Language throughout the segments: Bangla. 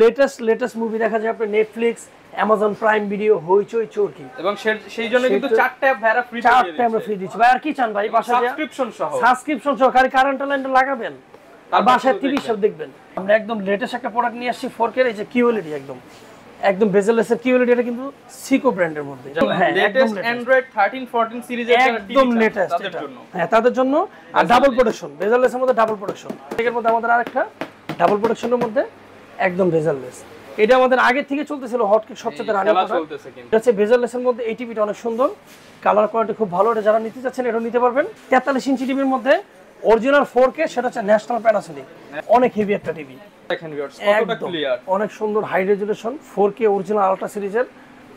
লেটেস্ট মুভি দেখা যায় আপনার নেটফ্লিক্স, অ্যামাজন প্রাইম ভিডিও, হইচই, চরকি। এবং সেই জন্য কিন্তু 4টা অ্যাপ ভাড়া ফ্রি দিয়ে দিচ্ছি। 4টা আমরা ফ্রি দিচ্ছি ভাই। আর কি চান ভাই? বাসায় সাবস্ক্রিপশন সহ খালি কারেন্ট লাগাবেন আর বাসায় টিভি সব দেখবেন। আমরা একদম লেটেস্ট একটা প্রোডাক্ট নিয়ে আসছি 4K এর, এই যে কিউএলইডি একদম বেজেললেস এর কিউএলইডি। এটা কিন্তু সিকো ব্র্যান্ডের মধ্যে, হ্যাঁ লেটেস্ট অ্যান্ড্রয়েড 13 14 সিরিজের একদম লেটেস্ট তাদের জন্য। হ্যাঁ তাদের জন্য। আর ডাবল প্রোটেকশন, বেজেললেস এর মধ্যে ডাবল প্রোটেকশন। এর মধ্যে আমাদের আরেকটা ডাবল প্রোটেকশনের মধ্যে একদম বেজেললেস। এটা আমাদের আগে থেকে চলতেছিল হটকেক সবচেয়ে রানিং প্রোডাক্ট। এটা হচ্ছে বেজেললেস এর মধ্যে। এই টিভিটা অনেক সুন্দর, কালার কোয়ালিটি খুব ভালো। এটা যারা নিতে চাচ্ছেন এটা নিতে পারবেন। 43 ইঞ্চি টিভির মধ্যে অরিজিনাল 4K, সেটা হচ্ছে ন্যাশনাল প্যানাসোনিক। অনেক হেভি একটা টিভি, দেখেন ভিউয়ার্স কতটা ক্লিয়ার, অনেক সুন্দর high resolution 4K original ultra সিরিজের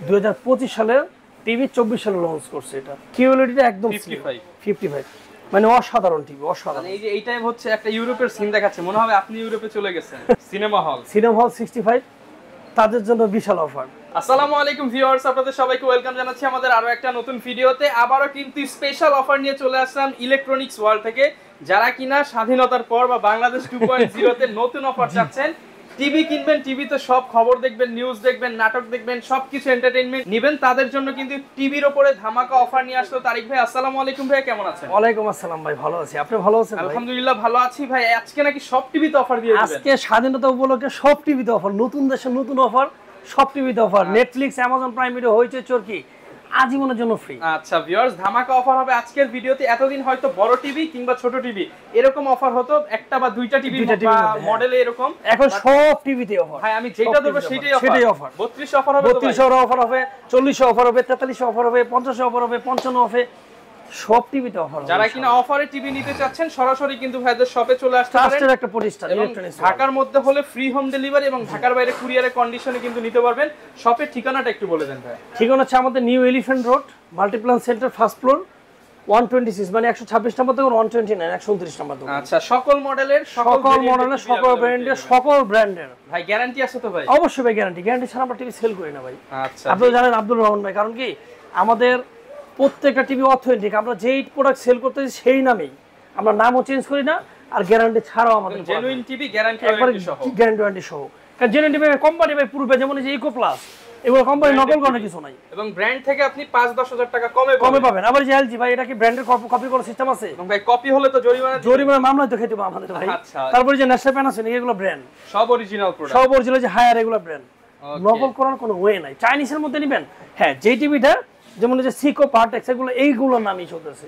2025 সালের টিভি, 24 সালে লঞ্চ করছে। এটা কিউএলইডিটা একদম 55, মানে অসাধারণ টিভি, অসাধারণ। এই যে এইটাই হচ্ছে একটা ইউরোপের সিন দেখাচ্ছে, মনে হবে আপনি ইউরোপে চলে গেছেন। সিনেমা হল 65 তাদের জন্য বিশাল অফার। আসসালামু আলাইকুম ভিউয়ার্স, আপনাদের সবাইকে ওয়েলকাম জানাচ্ছি আমাদের আরো একটা নতুন ভিডিওতে। আবারো কিন্তু স্পেশাল অফার নিয়ে চলে আসলাম ইলেকট্রনিক্স ওয়ার্ল্ড থেকে। যারা কিনা স্বাধীনতার পর বা বাংলাদেশ 2.0 তে নতুন অফার চাচ্ছেন, টিভি কিনবেন, টিভিতে সব খবর দেখবেন, নিউজ দেখবেন, নাটক দেখবেন, সবকিছু এন্টারটেইনমেন্ট নেবেন, তাদের জন্য কিন্তু টিভির উপরে ধামাকা অফার নিয়ে আসলো তারিক ভাই। আসসালামু আলাইকুম ভাই, কেমন আছেন? ওয়ালাইকুম আসসালাম ভাই, ভালো আছি। আপনি ভালো আছেন? আলহামদুলিল্লাহ ভালো আছি ভাই। আজকে নাকি সব টিভিতে অফার দিয়ে দিবেন? আজকে স্বাধীনতা উপলক্ষে সব টিভিতে অফার, নতুন দেশের নতুন অফার, সব টিভিতে offer. Netflix, Amazon Prime video, হইচই, চরকি আজীবনের জন্য ফ্রি। আচ্ছা ভিউয়ার্স, ধামাকা অফার হবে আজকের ভিডিওতে। এতদিন হয়তো বড় টিভি কিংবা ছোট টিভি এরকম অফার হতো, একটা বা দুইটা টিভি মডেলে এরকম। এখন সব টিভিতে অফার। ভাই আমি যেটা দেব সেটাই অফার। 32 অফার হবে, 32 অফার হবে, 40 অফার হবে, 43 অফার হবে, 50 অফার হবে, 55 অফার, সব টিভিতে অফার। যারা কিনা অফারে টিভি নিতে চাচ্ছেন সরাসরি কিন্তু ভাইদের শপে চলে আসতে পারেন। ট্রাস্টেড একটা প্রতিষ্ঠান ইলেকট্রনিক্স। ঢাকার মধ্যে হলে ফ্রি হোম ডেলিভারি এবং ঢাকার বাইরে কুরিয়ারের কন্ডিশনে কিন্তু নিতে পারবেন। শপের ঠিকানাটা একটু বলে দেন ভাই। ঠিকানা হচ্ছে আমাদের new elephant road, Multiplan centre, first floor, 126, মানে 126 নম্বর থেকে 129, 129 নম্বর দোকান। আচ্ছা, সকল মডেলের, সকল ব্র্যান্ডের, সকল ব্র্যান্ডের। ভাই গ্যারান্টি আছে তো ভাই? অবশ্যই ভাই গ্যারান্টি ছাড়া আমরা টিভি সেল করি না ভাই। আচ্ছা, আপনারা জানেন আব্দুল রহমান ভাই, কারণ কি আমাদের প্রত্যেকটা টিভি অথেন্টিক। আমরা যেই প্রোডাক্ট সেল করতেছি সেই নামেই, আমরা নামও চেঞ্জ করি না, আর গ্যারান্টি ছাড়াও আমাদের জেনুইন টিভি গ্যারান্টি সহ, গ্যারান্টি সহ। কারণ জেনুইন টিভি কোম্পানি ভাই পূর্বে যেমন এই যে ইকো প্লাস, এগুলো কোম্পানি নকল করার কিছু নাই, এবং ব্র্যান্ড থেকে আপনি 5-10 হাজার টাকা কমে পাবেন। আবার যে এলজি ভাই, এটা কি ব্র্যান্ডের কপি করার সিস্টেম আছে? এবং ভাই কপি হলে তো জরিমানা মামলা তো খেতে হবে আমাদের ভাই। তারপরে যে ন্যাশনাল প্যানাসোনিক, এগুলো ব্র্যান্ড সব অরিজিনাল প্রোডাক্ট, সব অরিজিনাল, যে হায়ার এগুলো ব্র্যান্ড, নকল করার কোনো ওয়ে নাই। চাইনিজের মধ্যে নেবেন, হ্যাঁ যে টিভিটা যেমন যে সিকো পার্টেক্স, এইগুলোর নামই চলতেছে।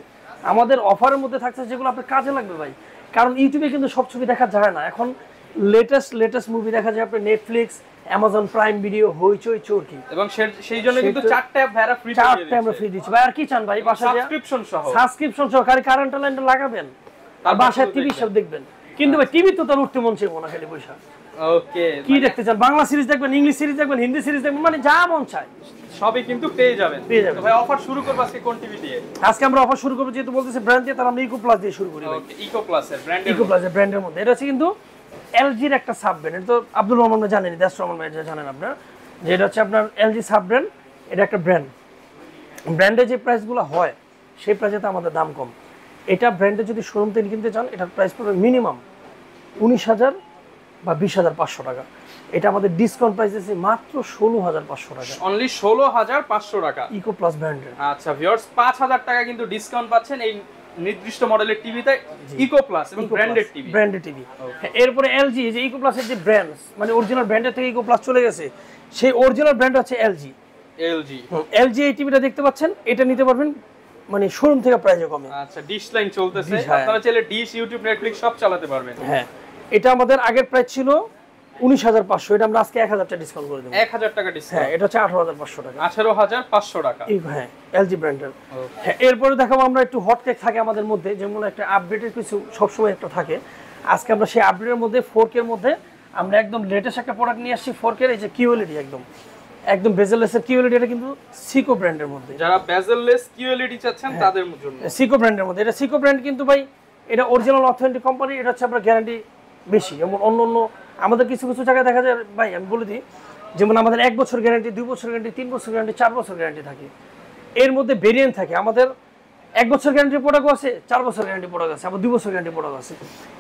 আমাদের অফারের মধ্যে থাকছে যেগুলো আপনার কাজে লাগবে ভাই। কারণ ইউটিউবে কিন্তু সব ছবি দেখা যায় না, এখন লেটেস্ট মুভি দেখা যায় আপনার নেটফ্লিক্স, অ্যামাজন প্রাইম ভিডিও, হইচই, চরকি। এবং সেই জন্য কিন্তু 4টা অ্যাপ ভাড়া ফ্রি দিয়ে দিচ্ছি। 4টা আমরা ফ্রি দিচ্ছি ভাই। আর কি চান ভাই? বাসায় সাবস্ক্রিপশন সহ খালি কারেন্ট লাগাবেন আর বাসায় টিভি সব দেখবেন। কিন্তু ভাই টিভি তো তার উঠতে মন চাইবো না, খালি পয়সা। ওকে, কি দেখতে চান? বাংলা সিরিজ দেখবেন, ইংলিশ সিরিজ দেখবেন, হিন্দি সিরিজ দেখবেন, মানে যা মন চায় সবই কিন্তু পেয়ে যাবেন। ভাই অফার শুরু করব আজকে কোন টিভি দিয়ে? আজকে আমরা অফার শুরু করব, যেহেতু বলতেছে ব্র্যান্ড দিয়ে, তার আমরা ইকো প্লাস দিয়ে শুরু করি। ওকে, ইকো প্লাসের ব্র্যান্ডের মধ্যে এটা হচ্ছে কিন্তু এলজির একটা সাব ব্র্যান্ড। এটা তো আব্দুল রহমান জানেন, দেশ রহমান ভাই জানেন আপনারা, যে এটা হচ্ছে আপনার এলজি সাব ব্র্যান্ড। এটা একটা ব্র্যান্ডের যে প্রাইসগুলো হয় সেই প্রাইসে তো আমাদের দাম কম। এটা ব্র্যান্ডে যদি শোরুম থেকে কিনতে চান, এটার প্রাইস পড়বে মিনিমাম 19,000 বা 20,500 টাকা। এটা আমাদের ডিসকাউন্ট প্রাইস আছে মাত্র 16,500 টাকা, অনলি 16,500 টাকা ইকো প্লাস ব্র্যান্ডের। আচ্ছা ভিউয়ার্স, 5,000 টাকা কিন্তু ডিসকাউন্ট পাচ্ছেন এই নির্দিষ্ট মডেলের টিভিতে, ইকো প্লাস এবং ব্র্যান্ডেড টিভি। এরপরে এলজি, যে ইকো প্লাসের যে ব্র্যান্ড, মানে অরিজিনাল ব্র্যান্ডের থেকে ইকো প্লাস চলে গেছে, সেই অরিজিনাল ব্র্যান্ড হচ্ছে এলজি। এই টিভিটা দেখতে পাচ্ছেন, এটা নিতে পারবেন মানে শোরুম থেকে প্রাইসে কমে। আচ্ছা, ডিশ লাইন চলতেছে, আপনারা চাইলে ডিশ, ইউটিউব, নেটফ্লিক্স সব চালাতে পারবেন। হ্যাঁ, এটা আমাদের আগের প্রাইস ছিল 19,500, এটা আমরা আজকে 1,000 টাকা ডিসকাউন্ট করে দেব। 1,000 টাকা ডিসকাউন্ট। হ্যাঁ, এটা হচ্ছে 18,500 টাকা। 18,500 টাকা। হ্যাঁ, এলজি ব্র্যান্ডের। হ্যাঁ, এরপরে দেখাবো আমরা একটু হটকেক থাকে আমাদের মধ্যে, যেমন একটা আপডেটের কিছু সবসময় একটা থাকে। আজকে আমরা সেই আপডেটের মধ্যে 4K এর মধ্যে আমরা একদম লেটেস্ট একটা প্রোডাক্ট নিয়ে আসছি 4K এর, এই যে কিউএলইডি একদম বেজেললেস এর কিউএলইডি। এটা কিন্তু সিকো ব্র্যান্ডের মধ্যে। যারা বেজেললেস কিউএলইডি চাচ্ছেন তাদের জন্য সিকো ব্র্যান্ডের মধ্যে। এটা সিকো ব্র্যান্ড কিন্তু ভাই, এটা অরিজিনাল অথেন্টিক কোম্পানি। এটা হচ্ছে আপনার গ্যারান্টি বেশি। যেমন অন্য আমাদের কিছু জায়গায় দেখা যায় ভাই, আমি বলে দিই, যেমন আমাদের 1 বছর গ্যারান্টি, 2 বছর গ্যারান্টি, 3 বছর গ্যারান্টি, 4 বছর গ্যারান্টি থাকে। এর মধ্যে ভেরিয়েন্ট থাকে। আমাদের 1 বছর গ্যারান্টির প্রোডাক্ট আছে, 4 বছর গ্যারান্টি প্রোডাক্ট আছে, আবার 2 বছর গ্যারান্টি প্রোডাক্ট আছে।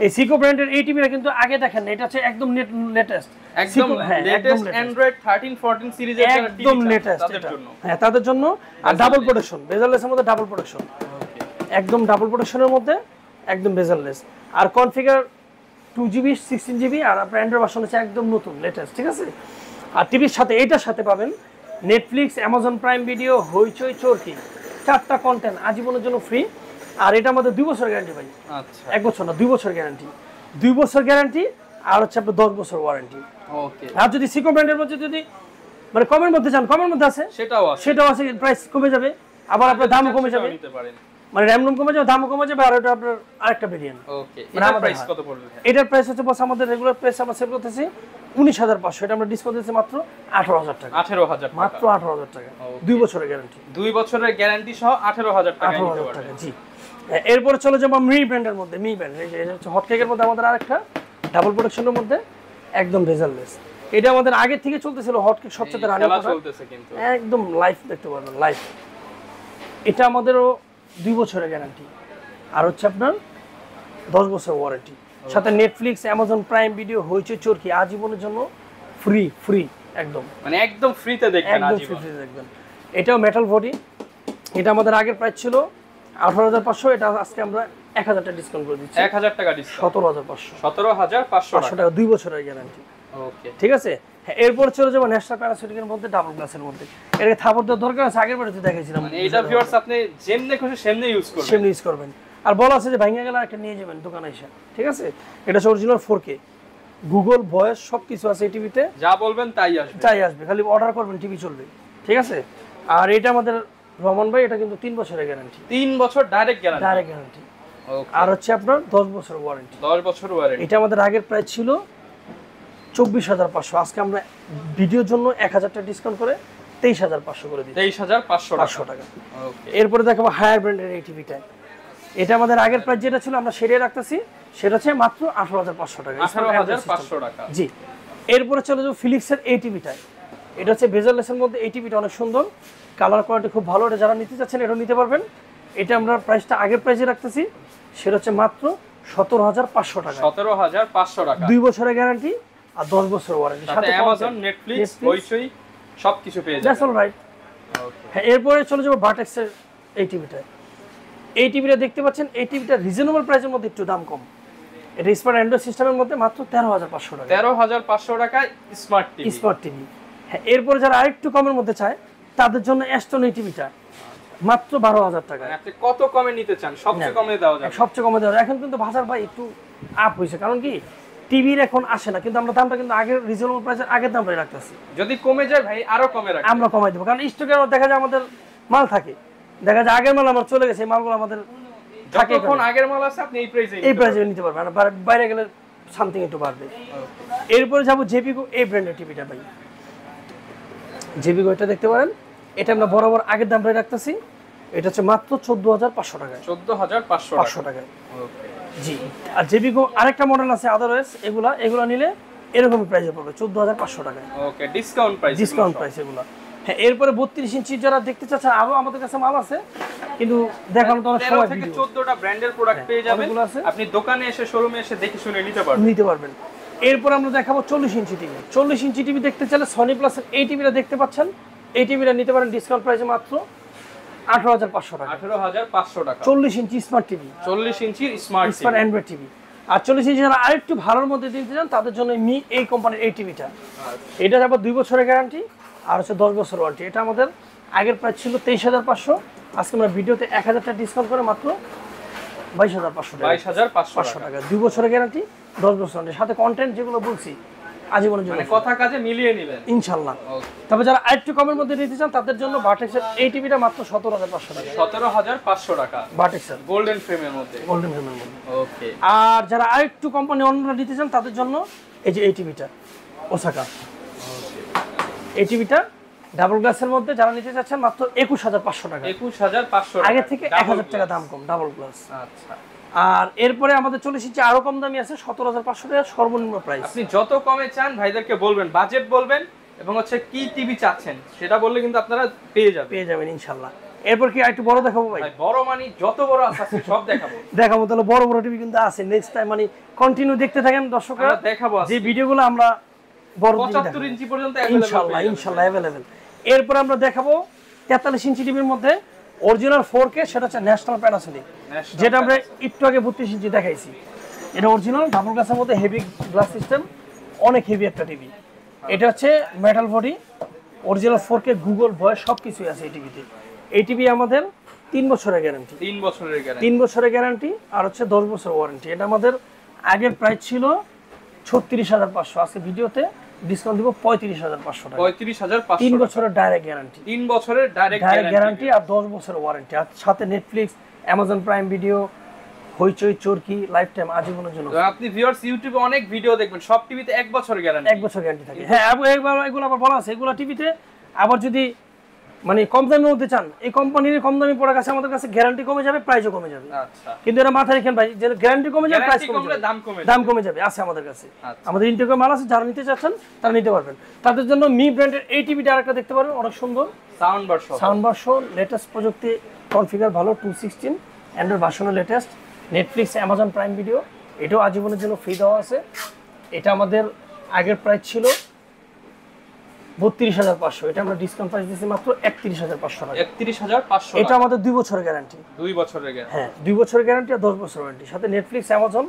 এই সিকো ব্র্যান্ডের এই টিভিটা কিন্তু আগে দেখেন না, এটা হচ্ছে একদম লেটেস্ট, একদম লেটেস্ট অ্যান্ড্রয়েড 13 14 সিরিজের যারা টিভি একদম লেটেস্ট তাদের জন্য। হ্যাঁ তাদের জন্য। আর ডাবল প্রোটেকশন, বেজারলেসের মধ্যে ডাবল প্রোটেকশন, একদম ডাবল প্রোটেকশনের মধ্যে একদম বেজারলেস। আর কনফিগার 2GB 16GB, আর আপনার অ্যান্ড্রয়েড ভার্সন হচ্ছে একদম নতুন লেটেস্ট, ঠিক আছে। আর টিভির সাথে এইটার সাথে পাবেন নেটফ্লিক্স, অ্যামাজন প্রাইম ভিডিও, হইচই, চরকি, 4টা কন্টেন্ট আজীবনের জন্য ফ্রি। আর এটা আমাদের 2 বছর গ্যারান্টি ভাই। আচ্ছা 1 বছর না, 2 বছর গ্যারান্টি, 2 বছর গ্যারান্টি, আর হচ্ছে আপনার 10 বছর ওয়ারেন্টি। ওকে। আর যদি সিকো ব্র্যান্ডের মধ্যে যদি মানে কমের মধ্যে চান, কমের মধ্যে আছে, সেটাও আছে, প্রাইস কমে যাবে, আবার আপনার দামও কমে যাবে, মানে র‍্যাম রুম কমে যাবে, দামও কমে যাবে। আর এটা আপনার আরেকটা ভেরিয়েন্ট। ওকে, এটার প্রাইস কত পড়বে? এটার প্রাইস হচ্ছে বস আমাদের রেগুলার প্রাইস আমরা সেল করতেছি 19,500, এটা আমরা ডিসকাউন্ট দিচ্ছি মাত্র 18,000 টাকা। 18,000 মাত্র 18,000 টাকা, 2 বছরের গ্যারান্টি, 2 বছরের গ্যারান্টি সহ 18,000 টাকা নিতে 18,000 পারবেন। টাকা। জি, এরপরে চলে যাবো মি ব্র্যান্ডের মধ্যে। মি ব্র্যান্ড, এটা হচ্ছে হট কেকের মধ্যে আমাদের আরেকটা ডাবল প্রোটেকশনের মধ্যে একদম বেজারলেস। এটা আমাদের আগে থেকে চলতেছিল হট কেক, সবচেয়ে রানিং চলতেছে কিন্তু একদম লাইফ, দেখতে পারবেন লাইফ। এটা আমাদেরও 2 বছরের গ্যারান্টি, আর হচ্ছে আপনার 10 বছর ওয়ারেন্টি, সাথে নেটফ্লিক্স, অ্যামাজন প্রাইম ভিডিও, হইচই, চরকি আজীবনের জন্য ফ্রি একদম, মানে একদম ফ্রিতে দেখবেন, একদম ফ্রি দেখবেন। এটাও মেটাল বডি, এটা আমাদের আগের প্রাইস ছিল 18,500, এটা আজকে আমরা 1,000 টাকা ডিসকাউন্ট করে দিচ্ছি, 1,000 টাকা ডিসকাউন্ট, 17,500, 17,500 টাকা, 2 বছরের গ্যারান্টি। ওকে, ঠিক আছে। হ্যাঁ, এরপর চলে যাবো ন্যাশনাল প্যারাসিটিকের মধ্যে ডাবল গ্লাসের মধ্যে। এটাকে থাপড় দেওয়ার দরকার আছে, আগের বারে তো দেখাইছিলাম। মানে এটা ভিউয়ার্স আপনি যেমনে খুশি সেমনে ইউজ করবেন, সেমনি ইউজ করবেন। আর বলা আছে যে ভাঙা গেলে একটা নিয়ে যাবেন দোকানে এসে, ঠিক আছে। এটা অরিজিনাল 4K, গুগল ভয়েস সবকিছু আছে এই টিভিতে, যা বলবেন তাই আসবে, খালি অর্ডার করবেন, টিভি চলবে, ঠিক আছে। আর এটা আমাদের রহমান ভাই, এটা কিন্তু 3 বছরের গ্যারান্টি, 3 বছর ডাইরেক্ট গ্যারান্টি। ওকে, আর হচ্ছে আপনার 10 বছর ওয়ারেন্টি, 10 বছর ওয়ারেন্টি। এটা আমাদের আগের প্রাইস ছিল 24,500, আজকে আমরা ভিডিওর জন্য 1,000 টাকা ডিসকাউন্ট করে 23,500 করে দিচ্ছি, 23,500 টাকা। ওকে, এরপরে দেখাবো হায়ার ব্র্যান্ডের এই টিভিটা। এটা আমাদের আগের প্রাইস যেটা ছিল আমরা সেটাই রাখতেছি, সেটা হচ্ছে মাত্র 18,500 টাকা, 18,500 টাকা। জি। এরপরে চলে যাবো ফিলিপসের এই টিভিটা। এটা হচ্ছে বেজারলেসের মধ্যে, এই টিভিটা অনেক সুন্দর, কালার কোয়ালিটি খুব ভালো, এটা যারা নিতে চাচ্ছেন এটাও নিতে পারবেন। এটা আমরা প্রাইসটা আগের প্রাইসে রাখতেছি, সেটা হচ্ছে মাত্র 17,500 টাকা, 17,500 টাকা, 2 বছরের গ্যারান্টি আর 10 বছর ওয়ারেন্টি, সাথে অ্যামাজন, নেটফ্লিক্স, হইচই সবকিছু পেয়ে যাবেন। That's all right. হ্যাঁ, এরপরে চলে যাবো ভার্টেক্সের এই টিভিটা। এই টিভিটা দেখতে পাচ্ছেন, এই টিভিটা রিজনেবল প্রাইসের মধ্যে একটু দাম কম। এটা স্মার্ট অ্যান্ড্রয়েড সিস্টেমের মধ্যে মাত্র 13,500 টাকা, 13,500 টাকায় স্মার্ট টিভি। হ্যাঁ, এরপরে যারা আরেকটু কমের মধ্যে চায় তাদের জন্য অ্যাস্টন এই টিভিটা মাত্র 12,000 টাকা। আপনি কত কমে নিতে চান? সবচেয়ে কমে দেওয়া যাবে, সবচেয়ে কমে দেওয়া। এখন কিন্তু বাজার ভাই একটু আপ হয়েছে, কারণ কি টিভির এখন আসে না, কিন্তু আমরা দামটা কিন্তু আগের রিজনেবল প্রাইসের আগের দামটাই রাখতেছি। যদি কমে যায় ভাই আরো কমে রাখবেন, আমরা কমাই দেবো, কারণ স্টকে দেখা যায় আমাদের মাল থাকে, দেখা যায় আগের মাল আমার চলে গেছে, এই মালগুলো আমাদের থাকে, যতক্ষণ আগের মাল আছে আপনি এই প্রাইসে নিতে পারবেন, আর বাইরে গেলে সামথিং একটু বাড়বে। এরপরে যাবো জেবিকো এই ব্র্যান্ডের টিভিটা ভাই। জেবিকো এটা দেখতে পারেন, এটা আমরা বরাবর আগের দামটাই রাখতেছি, এটা হচ্ছে মাত্র 14,500 টাকা, 14,500 টাকা। জি। আর জেবিকো আরেকটা মডেল আছে আদারওয়াইজ, এগুলা নিলে এরকমই প্রাইসে পড়বে 14,500 টাকা। ওকে, ডিসকাউন্ট প্রাইস এগুলা। হ্যাঁ, এরপরে 32 ইঞ্চি যারা দেখতে চাচ্ছেন, আরো আমাদের কাছে মাল আছে, কিন্তু দেখানো তো অনেক সময়, 13 থেকে 14টা ব্র্যান্ডের প্রোডাক্ট পেয়ে যাবেন, আপনি দোকানে এসে শোরুমে এসে দেখে শুনে নিতে পারবেন। এরপর আমরা দেখাবো 40 ইঞ্চি টিভি। 40 ইঞ্চি টিভি দেখতে চাইলে সনি প্লাসের এই টিভিটা দেখতে পাচ্ছেন, এই টিভিটা নিতে পারেন ডিসকাউন্ট প্রাইসে মাত্র 18,500 টাকা, 18,500 টাকা। 40 ইঞ্চি স্মার্ট টিভি, 40 ইঞ্চি স্মার্ট অ্যান্ড্রয়েড টিভি। আর 40 ইঞ্চি যারা আরেকটু ভালোর মধ্যে দিতে চান তাদের জন্য মি এই কোম্পানির এই টিভিটা। এটা আবার 2 বছরের গ্যারান্টি আর হচ্ছে 10 বছর ওয়ারেন্টি। এটা আমাদের আগের প্রাইস ছিল 23,500, আজকে আমরা ভিডিওতে 1,000 টাকা ডিসকাউন্ট করে মাত্র 22,500 টাকা, 2 বছরের গ্যারান্টি, 10 বছর ওয়ারেন্টি, সাথে কন্টেন্ট যেগুলো বলছি আজীবনের জন্য, মানে কথা কাজে মিলিয়ে নেবেন ইনশাআল্লাহ। তবে যারা আরেকটু কমের মধ্যে নিতে চান তাদের জন্য ভার্টেক্সের এই টিভিটা মাত্র 17,500 টাকা, 17,500 টাকা, ভার্টেক্সের গোল্ডেন ফ্রেমের মধ্যে। ওকে। আর যারা আরেকটু কোম্পানি অন্য নিতে চান তাদের জন্য এই যে এই টিভিটা ওসাকা, এই টিভিটা ডাবল গ্লাসের মধ্যে যারা নিতে চাচ্ছেন মাত্র 21,500 টাকা, 21,500 টাকা, আগে থেকে 1,000 টাকা দাম কম ডাবল গ্লাস। আচ্ছা। আর এরপরে আমাদের 40 ইঞ্চি আরো কম দামি আছে, 17,500 টাকা সর্বনিম্ন প্রাইস। আপনি যত কমে চান ভাইদেরকে বলবেন, বাজেট বলবেন এবং হচ্ছে কি টিভি চাচ্ছেন সেটা বললে কিন্তু আপনারা পেয়ে যাবেন ইনশাআল্লাহ। এরপর কি একটু বড় দেখাবো ভাই? বড় মানে যত বড় আছে সব দেখাবো। দেখাবো তাহলে বড় বড় টিভি কিন্তু আছে, নেক্সট টাইম মানে কন্টিনিউ দেখতে থাকেন দর্শকরা, দেখাবো যে ভিডিওগুলো আমরা বড় 75 ইঞ্চি পর্যন্ত ইনশাআল্লাহ अवेलेबल। এরপর আমরা দেখাবো 43 ইঞ্চি টিভির মধ্যে অরিজিনাল 4K, সেটা হচ্ছে ন্যাশনাল প্যানাসোনিক, যেটা আমরা একটু আগে 32 ইঞ্চি দেখাইছি। এটা অরিজিনাল ডাবল গ্লাসের মধ্যে হেভি গ্লাস সিস্টেম, অনেক হেভি একটা টিভি। এটা হচ্ছে metal body, original 4K, Google voice সবকিছুই আছে এই টিভিতে। এই টিভি আমাদের 3 বছরের গ্যারান্টি, 3 বছরের গ্যারান্টি আর হচ্ছে 10 বছর ওয়ারেন্টি। এটা আমাদের আগের প্রাইস ছিল 36,500, আজকে ভিডিওতে ডিসকাউন্ট দিব 35,500 টাকা। 35,500, 3 বছরের ডাইরেক্ট গ্যারান্টি, 3 বছরের ডাইরেক্ট গ্যারান্টি আর 10 বছরের ওয়ারেন্টি, আর সাথে নেটফ্লিক্স, অ্যামাজন প্রাইম ভিডিও, হইচই, চরকি লাইফ টাইম আজীবনের জন্য। আপনি ভিউয়ার্স ইউটিউবে অনেক ভিডিও দেখবেন, সব টিভিতে 1 বছরের গ্যারান্টি, 1 বছর গ্যারান্টি থাকে। হ্যাঁ, এগুলো আবার বলা আছে, এগুলো টিভিতে আবার যদি মানে কম দামের মধ্যে চান, এই কোম্পানির কম দামি প্রোডাক্ট আছে আমাদের কাছে, গ্যারান্টি কমে যাবে, প্রাইসও কমে যাবে। আচ্ছা, কিন্তু এটা মাথায় রাখেন ভাই, যে গ্যারান্টি কমে যাবে, প্রাইস কমে যাবে, দাম কমে যাবে, আছে আমাদের কাছে। আমাদের ইন্টেকে মাল আছে, যারা নিতে চাচ্ছেন তারা নিতে পারবেন। তাদের জন্য মি ব্র্যান্ডের এই টিভিটা আরেকটা দেখতে পারবেন, অনেক সুন্দর সাউন্ড ভার্সন, লেটেস্ট প্রযুক্তি, কনফিগার ভালো, 216 অ্যান্ড্রয়েড ভার্সনের latest, Netflix, Amazon Prime Video, এটাও আজীবনের জন্য ফ্রি দেওয়া আছে। এটা আমাদের আগের প্রাইস ছিল 32,500, এটা আমরা ডিসকাউন্ট প্রাইস দিয়েছি মাত্র 31,500 টাকা। 31,500, এটা আমাদের 2 বছরের গ্যারান্টি, 2 বছরের গ্যারান্টি। হ্যাঁ, 2 বছরের গ্যারান্টি আর 10 বছরের ওয়ারেন্টি, সাথে নেটফ্লিক্স, অ্যামাজন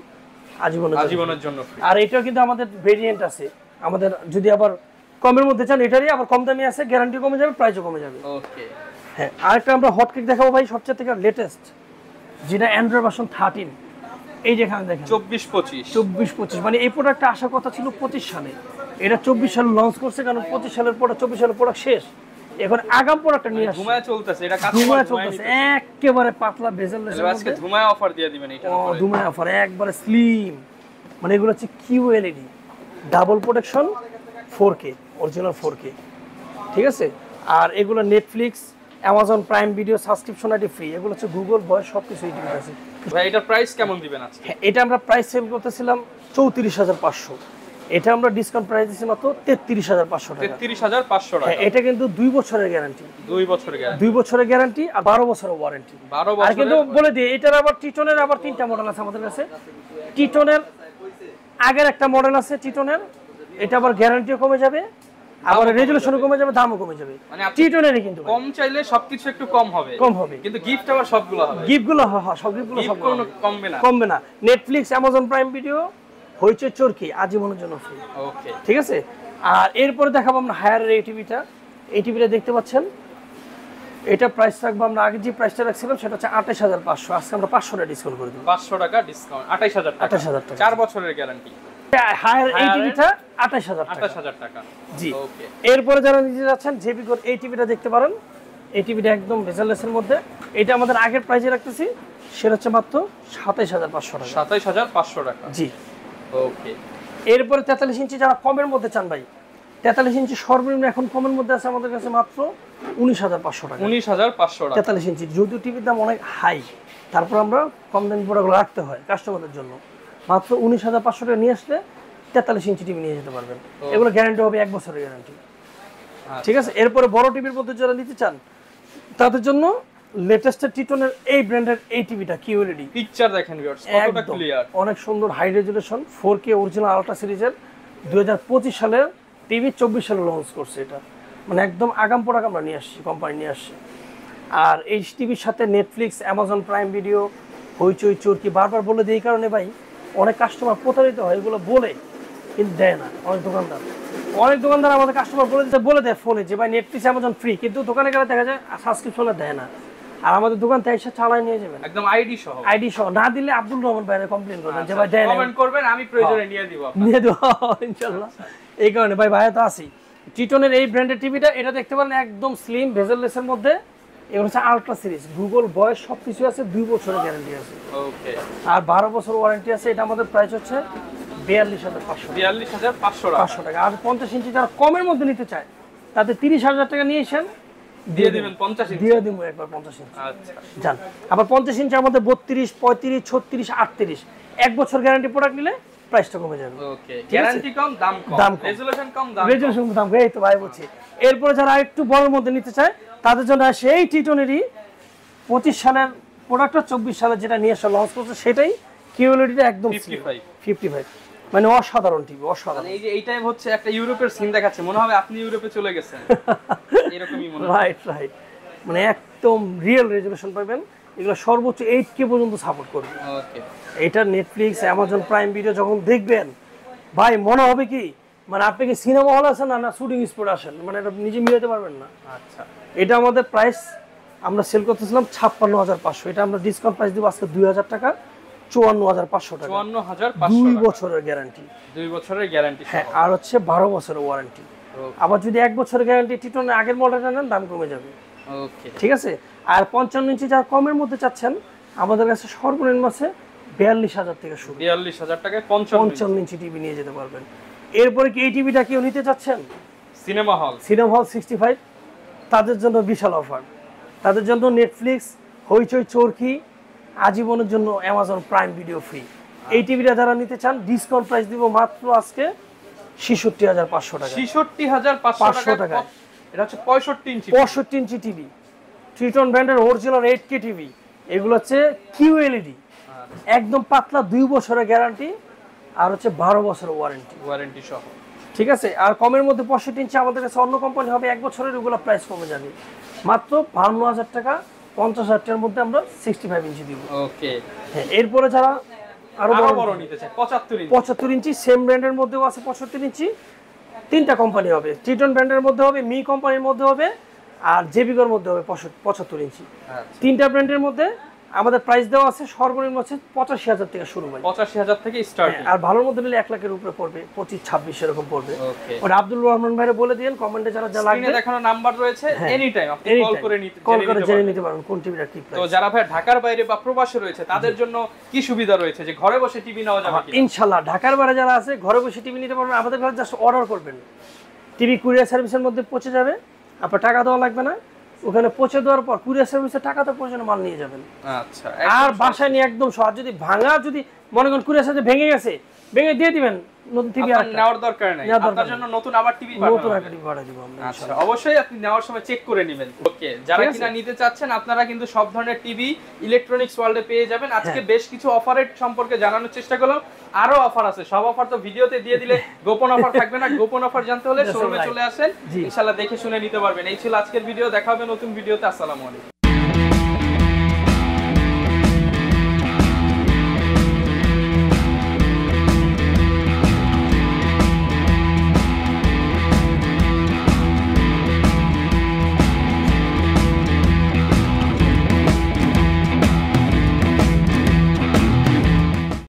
আজীবনের জন্য ফ্রি। আর এটাও কিন্তু আমাদের ভেরিয়েন্ট আছে, আমাদের যদি আবার কমের মধ্যে চান এটারই আবার কম দামি আছে, গ্যারান্টি কমে যাবে, প্রাইসও কমে যাবে। ওকে, হ্যাঁ, আরেকটা আমরা হটকেক দেখাবো ভাই, সবচেয়ে থেকে লেটেস্ট, যেটা অ্যান্ড্রয়েড ভার্সন 13। এই যেখানে দেখেন 24-25, মানে এই প্রোডাক্টটা আসার কথা ছিল 25 সালে, এটা 24 সালে লঞ্চ করছে, কারণ 25 সালের প্রোডাক্ট, 24 সালের প্রোডাক্ট শেষ, এখন আগাম প্রোডাক্টটা নিয়ে আসছে, ধুমায় চলতেছে, এটা ধুমায় চলতেছে, একেবারে পাতলা বেজেলের আজকে ধুমায় অফার দিয়ে দিবেন এটা, ধুমায় অফার, একবারে স্লিম, মানে এগুলো হচ্ছে QLED double protection 4K, original 4K, ঠিক আছে। আর এগুলো Netflix, Amazon Prime video subscription ID free, এগুলো হচ্ছে গুগল ভয়েস সবকিছু এই টিভিতে আছে। ভাই এটার প্রাইস কেমন দিবেন আজকে? এটা আমরা প্রাইস সেল করতেছিলাম 34,500, এটা আমরা ডিসকাউন্ট প্রাইস দিচ্ছি মাত্র 33,500 টাকা। 33,500 টাকা। এটা কিন্তু 2 বছরের গ্যারান্টি, 2 বছরের গ্যারান্টি আর 12 বছরের ওয়ারেন্টি। আর কিন্তু বলে দিই, এটার আবার টিটনের আবার 3টা মডেল আছে আমাদের কাছে। টিটনের আগের একটা মডেল আছে টিটনের, এটা আবার গ্যারান্টিও কমে যাবে, আবার রেজুলেশনও কমে যাবে, দামও কমে যাবে। মানে টিটনেরই কিন্তু কম চাইলে সবকিছু একটু কম হবে, কিন্তু গিফট আবার সবগুলো হবে, গিফটগুলো হ্যাঁ সব গিফটগুলো সব কমবে না। নেটফ্লিক্স, অ্যামাজন প্রাইম ভিডিও, হইচই, চরকি আজীবনের জন্য ফ্রি। ওকে, ঠিক আছে। আর এরপরে দেখাবো আমরা হায়ারের এই টিভিটা, এই টিভিটা দেখতে পাচ্ছেন, এটা প্রাইস রাখবো আমরা, আগে যে প্রাইসটা রাখছিলাম সেটা হচ্ছে 28,500, আজকে আমরা 500 টাকা ডিসকাউন্ট করে দেব, 500 টাকা ডিসকাউন্ট, 28,000 টাকা, 4 বছরের গ্যারান্টি। হায়ার এই টিভিটা 28,000 টাকা। জি, ওকে। এরপরে যারা নিতে যাচ্ছেন জেবি কোড এই টিভিটা দেখতে পারেন, এই টিভিটা একদম বেজালেসের মধ্যে, এটা আমাদের আগের প্রাইসে রাখতেছি, সেটা হচ্ছে মাত্র 27,500 টাকা। 27,500 টাকা, জি। ওকে। এরপরে 43 ইঞ্চি যারা কমের মধ্যে চান ভাই, 43 ইঞ্চি সর্বনিম্ন এখন কমের মধ্যে আছে আমাদের কাছে মাত্র 19,500 টাকা। 19,500 টাকা 43 ইঞ্চি, যদিও টিভির দাম অনেক হাই, তারপর আমরা কম দামি প্রোডাক্টগুলো রাখতে হয় কাস্টমারদের জন্য। মাত্র 19,500 টাকা নিয়ে আসলে 43 ইঞ্চি টিভি নিয়ে যেতে পারবেন, এগুলো গ্যারান্টি হবে 1 বছরের গ্যারান্টি। ঠিক আছে। এরপরে বড় টিভির মধ্যে যারা নিতে চান তাদের জন্য লেটেস্ট টিটনের এই ব্র্যান্ডের এই টিভিটা QLED, পিকচার দেখেন ভিউয়ার্স কতটা ক্লিয়ার, অনেক সুন্দর, high resolution 4K original ultra সিরিজের, 2025 সালের টিভি, 24 সালে লঞ্চ করছে এটা, মানে একদম আগাম প্রোডাক্ট আমরা নিয়ে আসছি, কোম্পানি নিয়ে আসছে। আর এই টিভির সাথে নেটফ্লিক্স, অ্যামাজন প্রাইম ভিডিও, হইচই, চরকি, বারবার বলে দিই এই কারণে ভাই অনেক কাস্টমার প্রতারিত হয়, এগুলো বলে কিন্তু দেয় না। অনেক দোকানদার আমাদের কাস্টমার বলে দেয় ফোনে যে ভাই নেটফ্লিক্স, অ্যামাজন ফ্রি, কিন্তু দোকানে গেলে দেখা যায় সাবস্ক্রিপশনে দেয় না। আর আমাদের দোকান থেকে এসে চালায় নিয়ে যাবেন একদম আইডি সহ, না দিলে আব্দুল রহমান ভাইয়ের কমপ্লেইন করবেন যে ভাই দেয় না, কমেন্ট করবেন, আমি প্রয়োজনে নিয়ে দিব ইনশাআল্লাহ। এই কারণে ভাই ভাইয়া তো আছি। টিটনের এই ব্র্যান্ডের টিভিটা, এটা দেখতে পারেন একদম স্লিম বেজেললেসের মধ্যে, এগুলো হচ্ছে আলট্রা সিরিজ, গুগল ভয়েস সবকিছু আছে, 2 বছরের গ্যারান্টি আছে। ওকে। আর 12 বছর ওয়ারেন্টি আছে। এটা আমাদের প্রাইস হচ্ছে 42,500 টাকা। আর 50 ইঞ্চি যারা কমের মধ্যে নিতে চায় তাদের 30,000 টাকা নিয়ে এসেন, দিয়ে দিবেন 50 ইঞ্চি, দিয়ে দিব একবার 50 ইঞ্চি। আচ্ছা জান। আবার 50 ইঞ্চি আমাদের 32, 35, 36, 38 1 বছর গ্যারান্টি প্রোডাক্ট নিলে প্রাইসটা কমে যাবে। ওকে, গ্যারান্টি কম, দাম কম, রেজুলেশন কম, দাম এই তো ভাই বলছি। এরপরে যারা একটু বড়র মধ্যে নিতে চায় তাদের জন্য সেই টিটনেরই 25 সালের প্রোডাক্টটা 24 সালে যেটা নিয়ে এসে লঞ্চ করছে সেটাই কিউএলইডিটা একদম 55 মানে অসাধারণ টিভি, অসাধারণ। এই যে এই টাইম হচ্ছে একটা ইউরোপের সিন দেখাচ্ছে, মনে হবে আপনি ইউরোপে চলে গেছেন এরকমই মনে হয়। রাইট মানে একদম রিয়েল রেজোলিউশন পাবেন। এগুলো সর্বোচ্চ 8K পর্যন্ত সাপোর্ট করবে। ওকে, এটা নেটফ্লিক্স, অ্যামাজন প্রাইম ভিডিও যখন দেখবেন ভাই মনে হবে কি মানে আপনি কি সিনেমা হল আছেন না শুটিং স্পট আসেন, মানে এটা নিজে মিলাতে পারবেন না। আচ্ছা, এটা আমাদের প্রাইস আমরা সেল করতেছিলাম 56,500, এটা আমরা ডিসকাউন্ট প্রাইস দিব আজকে 2,000 টাকা, 54,500 টাকা, 54,500 2 বছরের গ্যারান্টি। 2 বছরের গ্যারান্টি। হ্যাঁ, আর হচ্ছে 12 বছরের ওয়ারেন্টি। আবার যদি 1 বছরের গ্যারান্টি টিটনের আগের মডেলটা নেন দাম কমে যাবে। ওকে, ঠিক আছে। আর 55 ইঞ্চি যারা কমের মধ্যে চাচ্ছেন আমাদের কাছে সর্বনিম্ন আছে 42,000 থেকে শুরু। 42,000 টাকায় 55 ইঞ্চি টিভি নিয়ে যেতে পারবেন। এরপরে কি এই টিভিটা কেউ নিতে চাচ্ছেন? সিনেমা হল 65, তাদের জন্য বিশাল অফার। তাদের জন্য নেটফ্লিক্স, হইচই, চরকি, আজীবনের জন্য অ্যামাজন প্রাইম ভিডিও ফ্রি। এই টিভিটা যারা নিতে চান ডিসকাউন্ট প্রাইস দিব মাত্র আজকে 66,500 টাকা। 66,500 টাকা। এটা হচ্ছে 65 ইঞ্চি টিভি, ট্রিটন ব্র্যান্ডের অরিজিনাল 8K টিভি। এগুলো হচ্ছে কিউএলইডি, একদম পাতলা, 2 বছরের গ্যারান্টি, আর হচ্ছে 12 বছরের ওয়ারেন্টি সহ। ঠিক আছে। আর কমের মধ্যে 65 ইঞ্চি আমাদের কাছে অন্য কোম্পানি হবে 1 বছরের, ওগুলো প্রাইস কমে যাবে মাত্র 52,000 টাকা, 50,000 টাকার মধ্যে আমরা 65 ইঞ্চি দিব। ওকে, হ্যাঁ, এরপরে যারা আরো বড় নিতে চায় 75 ইঞ্চি সেম ব্র্যান্ডের মধ্যেও আছে 75 ইঞ্চি, 3টা কোম্পানি হবে, ট্রিটন ব্র্যান্ডের মধ্যে হবে, মি কোম্পানির মধ্যে হবে, আর জেবিকোর মধ্যে হবে 75 ইঞ্চি। 3টা ব্র্যান্ডের মধ্যে আমাদের প্রাইস দেওয়া আছে সর্বনিম্ন হচ্ছে 85,000 থেকে শুরু হয়, 85,000 থেকে স্টার্ট। আর ভালোর মধ্যে নিলে 1 লাখের উপরে পড়বে, 25-26 এরকম পড়বে। ওকে, ওটা আব্দুল রহমান ভাইরে বলে দিয়েন কমেন্টে যারা যা লাগবে। স্ক্রিনে দেখানো নাম্বার রয়েছে, এনি টাইম আপনি কল করে জেনে নিতে পারবেন কোন টিভিটা কি প্রাইস। তো যারা ভাই ঢাকার বাইরে বা প্রবাসে রয়েছে তাদের জন্য কি সুবিধা রয়েছে যে ঘরে বসে টিভি নেওয়া যাবে কি? ইনশাআল্লাহ ঢাকার বাইরে যারা আছে ঘরে বসে টিভি নিতে পারবেন। আমাদের কাছে জাস্ট অর্ডার করবেন, টিভি কুরিয়ার সার্ভিসের মধ্যে পৌঁছে যাবে, আপনার টাকা দেওয়া লাগবে না। ওখানে পৌঁছে দেওয়ার পর কুরিয়ার সার্ভিসে টাকা তো প্রয়োজনে মাল নিয়ে যাবেন। আচ্ছা, আর বাসায় নিয়ে একদম সহজ। যদি ভাঙা, যদি মনে করেন কুরিয়ার সার্ভিসে ভেঙে গেছে, ভেঙে দিয়ে দিবেন নতুন টিভি, আর নেওয়ার দরকার নাই, আপনার জন্য নতুন আবার টিভি নতুন একটা টিভি পাঠিয়ে দিব আমরা। আচ্ছা, অবশ্যই আপনি নেওয়ার সময় চেক করে নেবেন। ওকে, যারা কিনা নিতে চাচ্ছেন আপনারা কিন্তু সব ধরনের টিভি ইলেকট্রনিক্স ওয়ার্ল্ডে পেয়ে যাবেন। আজকে বেশ কিছু অফারের সম্পর্কে জানানোর চেষ্টা করলাম, আরো অফার আছে। সব অফার তো ভিডিওতে দিয়ে দিলে গোপন অফার থাকবে না। গোপন অফার জানতে হলে শোরুমে চলে আসেন, ইনশাআল্লাহ দেখে শুনে নিতে পারবেন। এই ছিল আজকের ভিডিও, দেখা হবে নতুন ভিডিওতে। আসসালামু আলাইকুম।